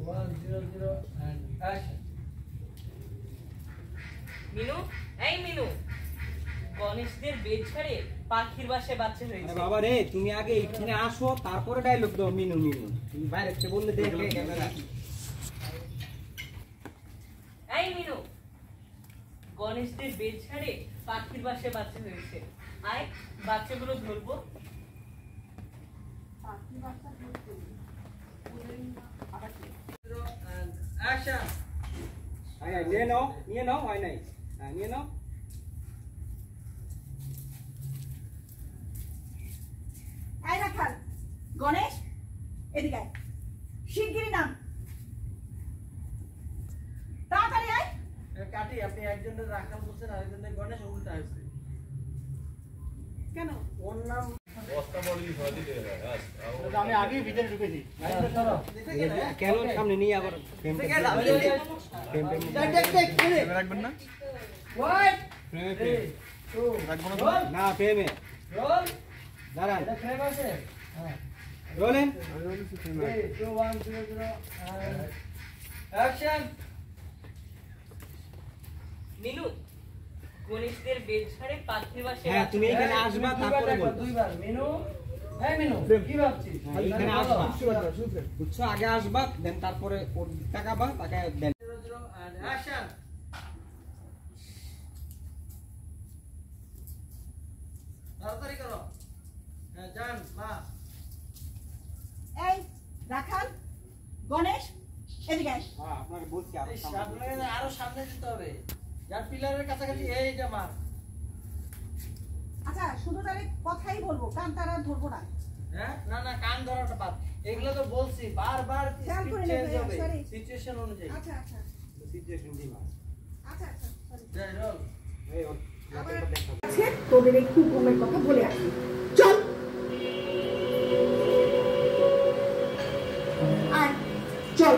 100 and action. Minu, এই মিনু, গণেশদের বেদ ছাড়ে পাখির বাসায় বাচ্চা হয়েছে। আরে বাবা রে, তুমি আগে এখানে আসো, তারপরে ডায়লগ দাও। মিনু মিনু, তুমি বাইরে থেকে বললে দেখবে ক্যামেরা। এই মিনু, গণেশদের বেদ ছাড়ে পাখির বাসায় বাচ্চা হয়েছে। আয় বাচ্চাগুলো ধরবো। And action. আয় নিয়ে নাও, হয় নাই। হ্যাঁ নিয়ে নাও। আয় রাখাল, গণেশ এদিকে আয়, শিগগিরই নাম, তাড়াতাড়ি আয়। কাটি, আপনি একজনের রাখাল বলছেন, আরেকজনের গণেশ, উল্টা হয়েছে কেন? ওর নাম আমি আগেই ভিতরে ঢুকেছি। কেন সামনে নিয়ে আবার রাখবেন না? না প্রেমে দাঁড়ান। রোলেন। মিনু, গণেশদের বেদ ছাড়ে পাখির বাসায় হ্যাঁ তুমি এখানে আসবা, তারপরে বল। দুইবার মিনু, হ্যাঁ মিনু, কি ভাবছিস? এখানে আসবা, বুঝছো? আগে আসবা, দেন তারপরে ওর তাকাবা, তাকায় দেন। and action. তাড়াতাড়ি করো। হ্যাঁ যান মা। এই রাখাল, গণেশ এদিকে আয়। হ্যাঁ আপনাকে বলছি আরো এই সামনে। সামনে আরো সামনে যেতে হবে, যার পিলারের কাছাকাছি এইটা মার। আচ্ছা শুধু তাহলে কথাই বলবো, কান তারা ধরবো না। হ্যাঁ না না, কান ধরাটা বাদ, এগুলো তো বলছি বারবার খেয়াল করে চেঞ্জ নেবে, হবে sorry. সিচুয়েশন অনুযায়ী। আচ্ছা আচ্ছা সিচুয়েশন দিবা। আচ্ছা আচ্ছা sorry। যাই রোল। এই ওর নাটকটা দেখো। আছে তোদের একটু ঘুমের কথা বলে আসি, চল আয় চল।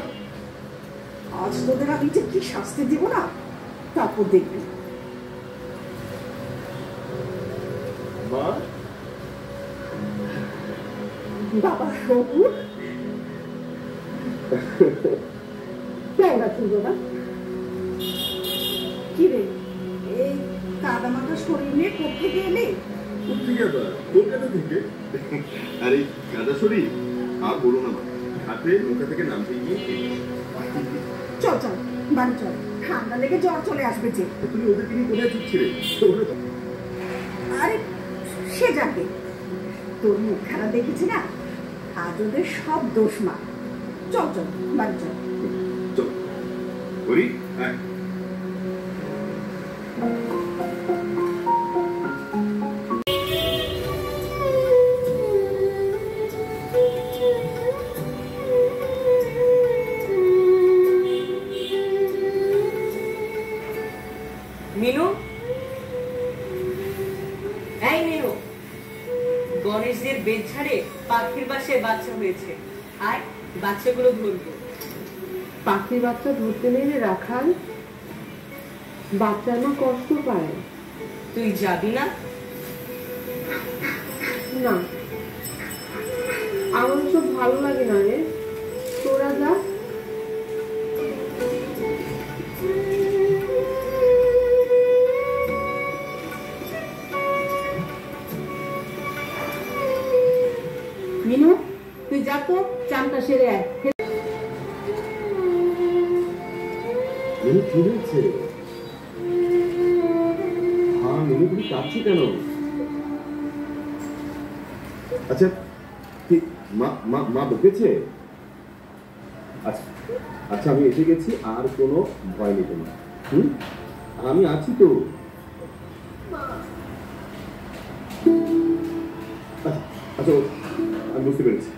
আজ তোদের আমি যে কি শাস্তি দিব না, তারপর দেখবি। মা বাবা সবুজ কেমন আছিস দাদা? কি রে, এই কাদা মাখা শরীর নিয়ে কোথেকে এলে? কোথেকে আবার? কলকাতা থেকে। আরে গাদা শরীর আর বলো না মা, হাতে নৌকা থেকে নামতে গিয়ে চল চল বাড়ি চল, ঠান্ডা লেগে জ্বর চলে আসবে যে। তুমি ওদেরকে নিয়ে কোথায় ছুটছিলে? আরে সে যাকে, তোর মুখখানা দেখেছি না, আজ ওদের সব দোষ মা। চল চল বাড়ি চল। চল হরি আয়। মিনু, এই মিনু, গণেশদের বেদ ছাড়ে পাখির বাসায় বাচ্চা হয়েছে। আয় বাচ্চাগুলো ধরবো। পাখির বাচ্চা ধরতে নেই রাখাল, বাচ্চার মা কষ্ট পায়। তুই যাবি না? না আমার সব ভালো লাগে না রে, তোরা যা। মিনু তুই যা তো, চানটা সেরে আয়। মেনু কি হয়েছে? হ্যাঁ মেনু তুমি কাঁদছো কেন? আচ্ছা ঠিক মা বকেছে? আচ্ছা আচ্ছা আমি এসে গেছি, আর কোনো ভয় নেই তোমার। আমি আছি তো। আচ্ছা আমি বুঝতে পেরেছি।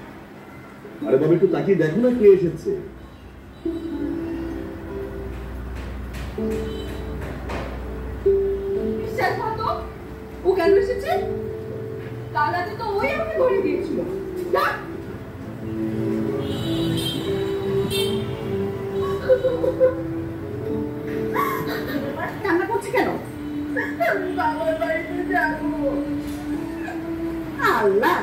আরে বাবা একটু তাকিয়ে দেখো না কে এসেছে। বিশ্বাস করতো ও কেন এসেছে? কাল রাতে তো ওই আমাকে ধরে দিয়েছিল। না কান্না করছে কেন? বাবার বাড়িতে যাবো। আল্লাহ